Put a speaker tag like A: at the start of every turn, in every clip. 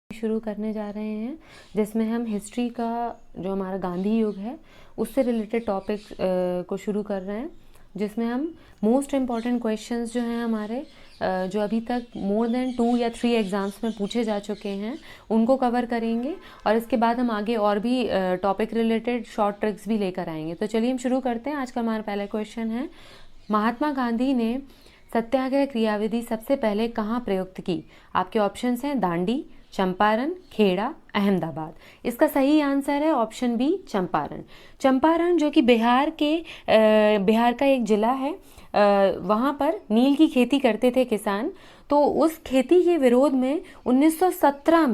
A: शुरू करने जा रहे हैं जिसमें हम हिस्ट्री का जो हमारा गांधी युग है उससे रिलेटेड टॉपिक को शुरू कर रहे हैं, जिसमें हम मोस्ट इम्पॉर्टेंट क्वेश्चंस जो हैं हमारे जो अभी तक मोर देन 2 या 3 एग्ज़ाम्स में पूछे जा चुके हैं उनको कवर करेंगे और इसके बाद हम आगे और भी टॉपिक रिलेटेड शॉर्ट ट्रिक्स भी लेकर आएंगे। तो चलिए हम शुरू करते हैं। आज का हमारा पहला क्वेश्चन है, महात्मा गांधी ने सत्याग्रह क्रियाविधि सबसे पहले कहाँ प्रयुक्त की? आपके ऑप्शंस हैं दांडी, चंपारण, खेड़ा, अहमदाबाद। इसका सही आंसर है ऑप्शन बी, चंपारण। चंपारण जो कि बिहार का एक ज़िला है, वहाँ पर नील की खेती करते थे किसान। तो उस खेती के विरोध में 1917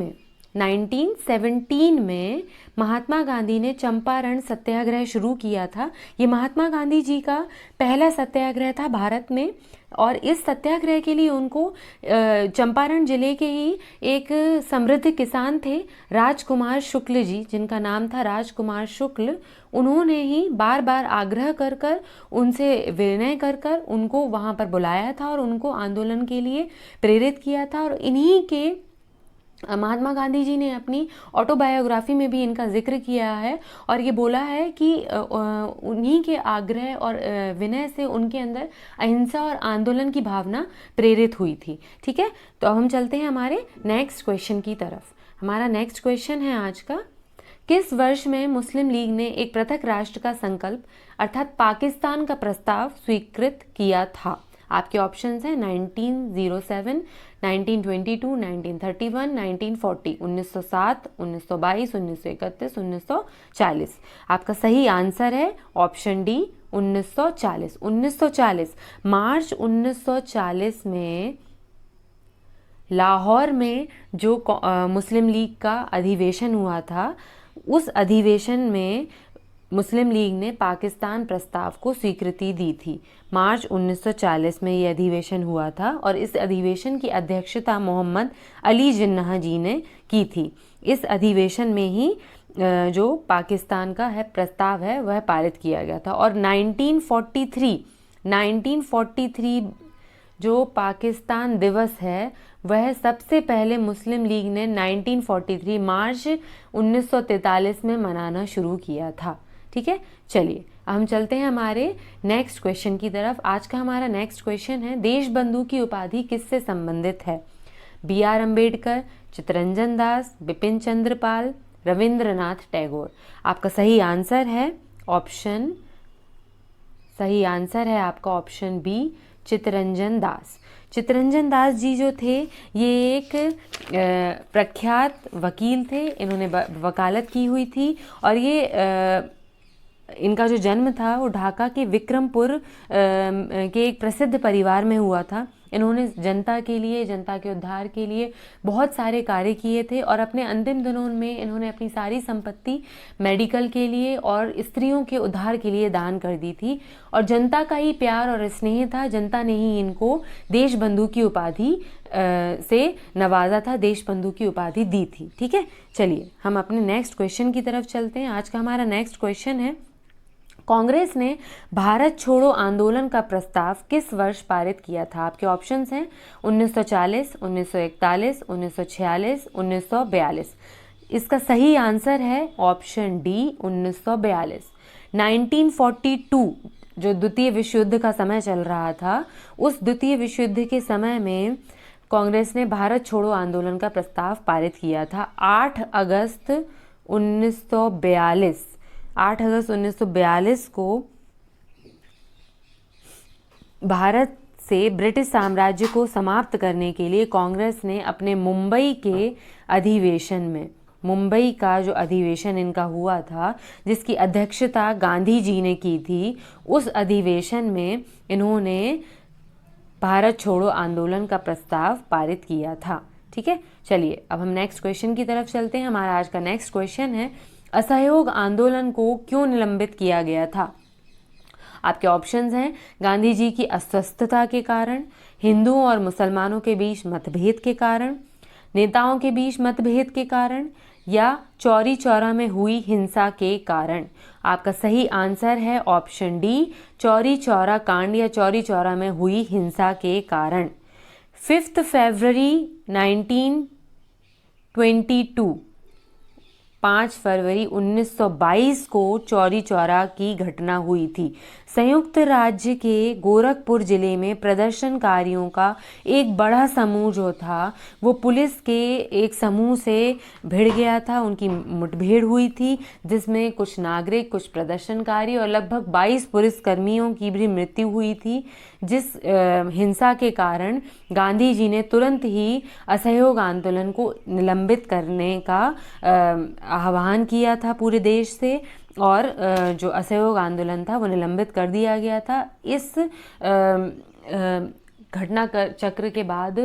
A: में महात्मा गांधी ने चंपारण सत्याग्रह शुरू किया था। ये महात्मा गांधी जी का पहला सत्याग्रह था भारत में और इस सत्याग्रह के लिए उनको चंपारण जिले के ही एक समृद्ध किसान थे राजकुमार शुक्ल जी, जिनका नाम था राजकुमार शुक्ल। उन्होंने ही बार बार आग्रह कर उनसे विनय कर उनको वहाँ पर बुलाया था और उनको आंदोलन के लिए प्रेरित किया था। और इन्हीं के महात्मा गांधी जी ने अपनी ऑटोबायोग्राफी में भी इनका जिक्र किया है और ये बोला है कि उन्हीं के आग्रह और विनय से उनके अंदर अहिंसा और आंदोलन की भावना प्रेरित हुई थी। ठीक है, तो अब हम चलते हैं हमारे नेक्स्ट क्वेश्चन की तरफ। हमारा नेक्स्ट क्वेश्चन है आज का, किस वर्ष में मुस्लिम लीग ने एक पृथक राष्ट्र का संकल्प अर्थात पाकिस्तान का प्रस्ताव स्वीकृत किया था? आपके ऑप्शंस हैं 1907, 1922, 1931, 1940, 1907, 1922, 1931, 1940। आपका सही आंसर है ऑप्शन डी, 1940। 1940 मार्च 1940 में लाहौर में जो मुस्लिम लीग का अधिवेशन हुआ था, उस अधिवेशन में मुस्लिम लीग ने पाकिस्तान प्रस्ताव को स्वीकृति दी थी। मार्च 1940 में ये अधिवेशन हुआ था और इस अधिवेशन की अध्यक्षता मोहम्मद अली जिन्नाह जी ने की थी। इस अधिवेशन में ही जो पाकिस्तान का प्रस्ताव है वह पारित किया गया था। और 1943 जो पाकिस्तान दिवस है वह सबसे पहले मुस्लिम लीग ने 1943 मार्च 1943 में मनाना शुरू किया था। ठीक है, चलिए हम चलते हैं हमारे नेक्स्ट क्वेश्चन की तरफ। आज का हमारा नेक्स्ट क्वेश्चन है, देशबंधु की उपाधि किससे संबंधित है? B.R. अम्बेडकर, चित्तरंजन दास, बिपिन चंद्र पाल, रविंद्रनाथ टैगोर। आपका सही आंसर है आपका ऑप्शन बी, चित्तरंजन दास। चित्तरंजन दास जी जो थे ये एक प्रख्यात वकील थे। इन्होंने वकालत की हुई थी और ये इनका जो जन्म था वो ढाका के विक्रमपुर के एक प्रसिद्ध परिवार में हुआ था। इन्होंने जनता के लिए, जनता के उद्धार के लिए बहुत सारे कार्य किए थे और अपने अंतिम दिनों में इन्होंने अपनी सारी संपत्ति मेडिकल के लिए और स्त्रियों के उद्धार के लिए दान कर दी थी। और जनता का ही प्यार और स्नेह था, जनता ने ही इनको देशबंधु की उपाधि से नवाजा था, देशबंधु की उपाधि दी थी। ठीक है, चलिए हम अपने नेक्स्ट क्वेश्चन की तरफ चलते हैं। आज का हमारा नेक्स्ट क्वेश्चन है, कांग्रेस ने भारत छोड़ो आंदोलन का प्रस्ताव किस वर्ष पारित किया था? आपके ऑप्शंस हैं 1940, 1941, 1946, 1942। इसका सही आंसर है ऑप्शन डी, 1942। 1942 जो द्वितीय विश्व युद्ध का समय चल रहा था, उस द्वितीय विश्व युद्ध के समय में कांग्रेस ने भारत छोड़ो आंदोलन का प्रस्ताव पारित किया था। 8 अगस्त 1942 को भारत से ब्रिटिश साम्राज्य को समाप्त करने के लिए कांग्रेस ने अपने मुंबई के अधिवेशन में, मुंबई का जो अधिवेशन इनका हुआ था जिसकी अध्यक्षता गांधी जी ने की थी, उस अधिवेशन में इन्होंने भारत छोड़ो आंदोलन का प्रस्ताव पारित किया था। ठीक है, चलिए अब हम नेक्स्ट क्वेश्चन की तरफ चलते हैं। हमारा आज का नेक्स्ट क्वेश्चन है, असहयोग आंदोलन को क्यों निलंबित किया गया था? आपके ऑप्शंस हैं गांधी जी की अस्वस्थता के कारण, हिंदुओं और मुसलमानों के बीच मतभेद के कारण, नेताओं के बीच मतभेद के कारण या चौरी चौरा में हुई हिंसा के कारण। आपका सही आंसर है ऑप्शन डी, चौरी चौरा कांड या चौरी चौरा में हुई हिंसा के कारण। 5 फरवरी 5 फरवरी 1922 को चौरी चौरा की घटना हुई थी। संयुक्त राज्य के गोरखपुर जिले में प्रदर्शनकारियों का एक बड़ा समूह जो था वो पुलिस के एक समूह से भिड़ गया था। उनकी मुठभेड़ हुई थी जिसमें कुछ नागरिक, कुछ प्रदर्शनकारी और लगभग 22 पुलिसकर्मियों की भी मृत्यु हुई थी। जिस हिंसा के कारण गांधी जी ने तुरंत ही असहयोग आंदोलन को निलंबित करने का आह्वान किया था पूरे देश से, और जो असहयोग आंदोलन था वो निलंबित कर दिया गया था। इस घटना चक्र के बाद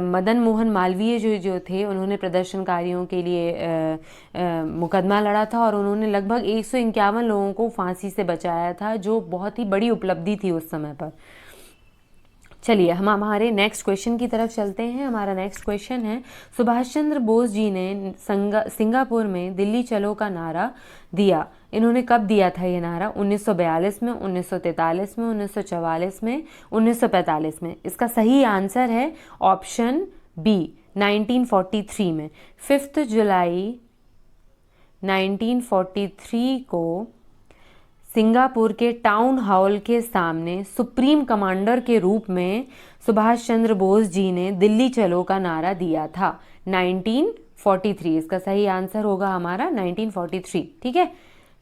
A: मदन मोहन मालवीय जो थे उन्होंने प्रदर्शनकारियों के लिए मुकदमा लड़ा था और उन्होंने लगभग 151 लोगों को फांसी से बचाया था, जो बहुत ही बड़ी उपलब्धि थी उस समय पर। चलिए हम हमारे नेक्स्ट क्वेश्चन की तरफ चलते हैं। हमारा नेक्स्ट क्वेश्चन है, सुभाष चंद्र बोस जी ने सिंगापुर में दिल्ली चलो का नारा दिया। इन्होंने कब दिया था ये नारा? 1942 में, 1943 में, 1944 में, 1945 में। इसका सही आंसर है ऑप्शन बी, 1943 में। 5 जुलाई 1943 को सिंगापुर के टाउन हॉल के सामने सुप्रीम कमांडर के रूप में सुभाष चंद्र बोस जी ने दिल्ली चलो का नारा दिया था। 1943 इसका सही आंसर होगा हमारा 1943। ठीक है,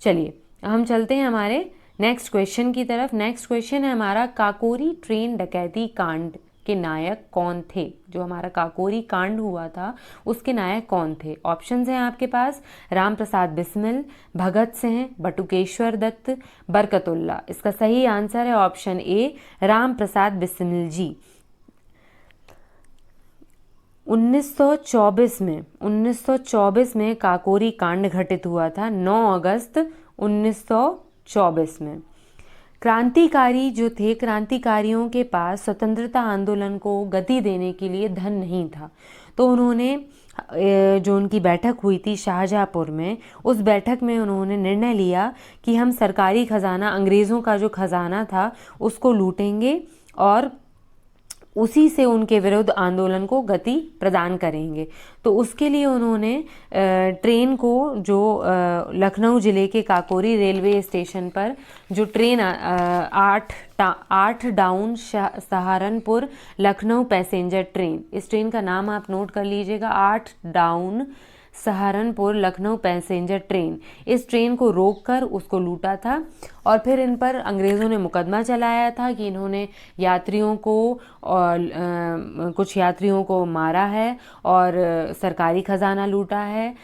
A: चलिए हम चलते हैं हमारे नेक्स्ट क्वेश्चन की तरफ। नेक्स्ट क्वेश्चन है हमारा, काकोरी ट्रेन डकैती कांड के नायक कौन थे? जो हमारा काकोरी कांड हुआ था उसके नायक कौन थे? ऑप्शंस हैं आपके पास, राम प्रसाद बिस्मिल, भगत सिंह, बटुकेश्वर दत्त, बरकतुल्ला। इसका सही आंसर है ऑप्शन ए, राम प्रसाद बिस्मिल जी। 1924 में काकोरी कांड घटित हुआ था, 9 अगस्त 1924 में। क्रांतिकारी जो थे, क्रांतिकारियों के पास स्वतंत्रता आंदोलन को गति देने के लिए धन नहीं था, तो उन्होंने जो उनकी बैठक हुई थी शाहजहाँपुर में, उस बैठक में उन्होंने निर्णय लिया कि हम सरकारी खजाना, अंग्रेज़ों का जो खजाना था उसको लूटेंगे और उसी से उनके विरुद्ध आंदोलन को गति प्रदान करेंगे। तो उसके लिए उन्होंने ट्रेन को, जो लखनऊ ज़िले के काकोरी रेलवे स्टेशन पर जो train 8 down Saharanpur Lucknow passenger train, इस ट्रेन का नाम आप नोट कर लीजिएगा, 8 down Saharanpur Lucknow passenger train. इस ट्रेन को रोककर उसको लूटा था और फिर इन पर अंग्रेज़ों ने मुकदमा चलाया था कि इन्होंने यात्रियों को और कुछ यात्रियों को मारा है और सरकारी खजाना लूटा है।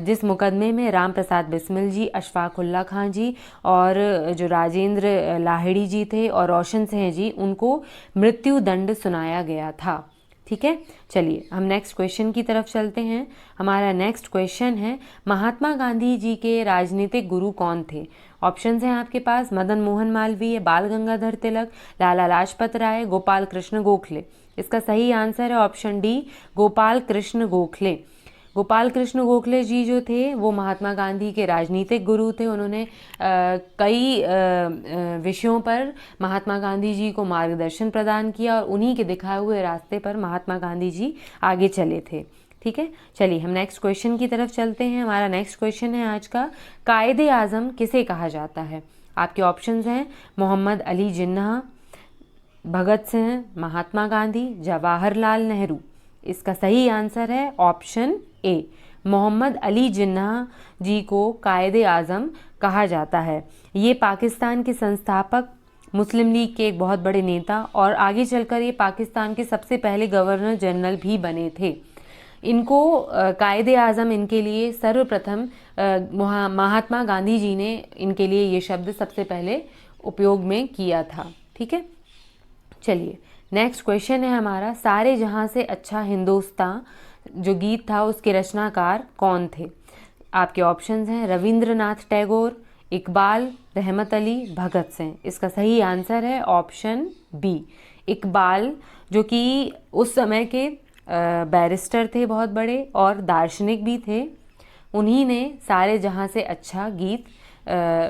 A: जिस मुकदमे में राम प्रसाद बिस्मिल जी, अशफाकुल्ला खां जी और जो राजेंद्र लाहिड़ी जी थे और रोशन सिंह जी, उनको मृत्यु दंड सुनाया गया था। ठीक है, चलिए हम नेक्स्ट क्वेश्चन की तरफ चलते हैं। हमारा नेक्स्ट क्वेश्चन है, महात्मा गांधी जी के राजनीतिक गुरु कौन थे? ऑप्शंस हैं आपके पास, मदन मोहन मालवीय, बाल गंगाधर तिलक, लाला लाजपत राय, गोपाल कृष्ण गोखले। इसका सही आंसर है ऑप्शन डी, गोपाल कृष्ण गोखले। गोपाल कृष्ण गोखले जी जो थे वो महात्मा गांधी के राजनीतिक गुरु थे। उन्होंने कई विषयों पर महात्मा गांधी जी को मार्गदर्शन प्रदान किया और उन्हीं के दिखाए हुए रास्ते पर महात्मा गांधी जी आगे चले थे। ठीक है, चलिए हम नेक्स्ट क्वेश्चन की तरफ चलते हैं। हमारा नेक्स्ट क्वेश्चन है आज का, कायदे आज़म किसे कहा जाता है? आपके ऑप्शंस हैं, मोहम्मद अली जिन्ना, भगत सिंह, महात्मा गांधी, जवाहरलाल नेहरू। इसका सही आंसर है ऑप्शन ए, मोहम्मद अली जिन्ना जी को कायदे आज़म कहा जाता है। ये पाकिस्तान के संस्थापक, मुस्लिम लीग के एक बहुत बड़े नेता और आगे चलकर ये पाकिस्तान के सबसे पहले गवर्नर जनरल भी बने थे। इनको कायदे आज़म इनके लिए सर्वप्रथम महात्मा गांधी जी ने इनके लिए ये शब्द सबसे पहले उपयोग में किया था। ठीक है, चलिए नेक्स्ट क्वेश्चन है हमारा, सारे जहां से अच्छा हिंदुस्तान जो गीत था उसके रचनाकार कौन थे? आपके ऑप्शंस हैं, रविंद्रनाथ टैगोर, इकबाल, रहमत अली, भगत सिंह। इसका सही आंसर है ऑप्शन बी, इकबाल, जो कि उस समय के बैरिस्टर थे बहुत बड़े और दार्शनिक भी थे। उन्हीं ने सारे जहां से अच्छा गीत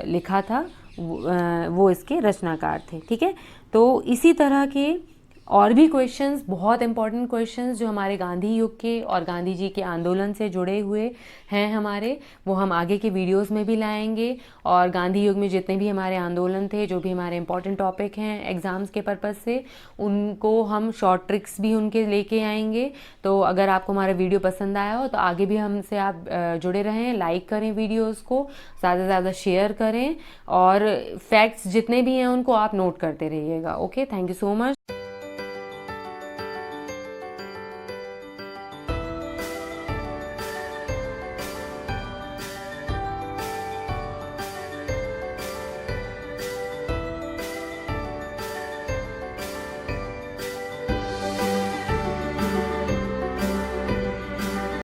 A: लिखा था, वो इसके रचनाकार थे। ठीक है, तो इसी तरह के और भी क्वेश्चंस, बहुत इंपॉर्टेंट क्वेश्चंस जो हमारे गांधी युग के और गांधी जी के आंदोलन से जुड़े हुए हैं हमारे, वो हम आगे के वीडियोस में भी लाएंगे। और गांधी युग में जितने भी हमारे आंदोलन थे, जो भी हमारे इंपॉर्टेंट टॉपिक हैं एग्ज़ाम्स के पर्पज़ से, उनको हम शॉर्ट ट्रिक्स भी उनके लेके आएंगे। तो अगर आपको हमारा वीडियो पसंद आया हो तो आगे भी हमसे आप जुड़े रहें, लाइक करें वीडियोज़ को, ज़्यादा से ज़्यादा शेयर करें, और फैक्ट्स जितने भी हैं उनको आप नोट करते रहिएगा। Okay, thank you so much.